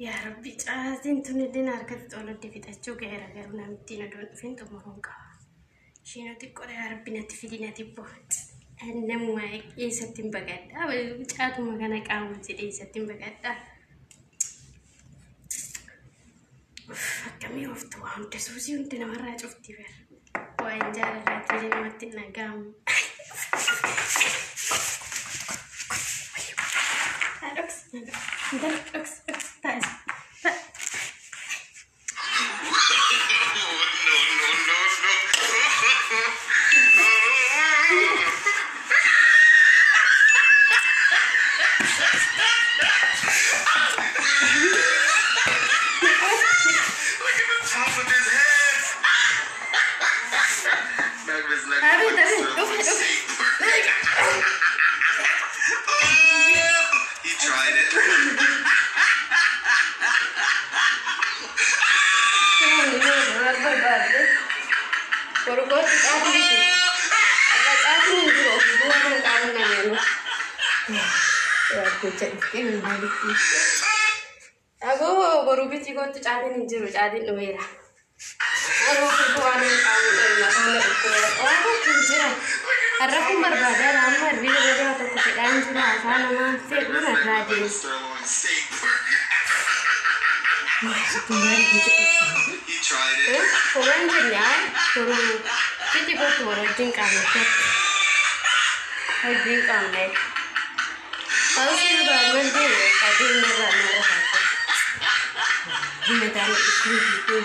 يا ربي عايزين تندين أركض تقول دي في تشوك غير نمتين دون فين تمرونك شينو تقول يا ربي نتفيدي نتبوت أنا موعك إيه ستين بقعد أول بتشاتو مكانك أول زي ستين بقعد كم يوفتوا عم تسوسي وانت مرة شفتي بير وين جار الراتب اللي متنا قام أكس تعال Aku baru biji kau tu cari ni juru cari ni merah. Aku tu ada kamu ni mana itu. Aku kerja. Aku berbeda ramai video video tu kerjaan cuma asal nama set mana rajin. Itu mana biji. Orang jenis orang biji kau tu orang jenis kamu. Hai jenis kamu. Kalau sih bangun dia, tadi merah. Ini dah ikut itu.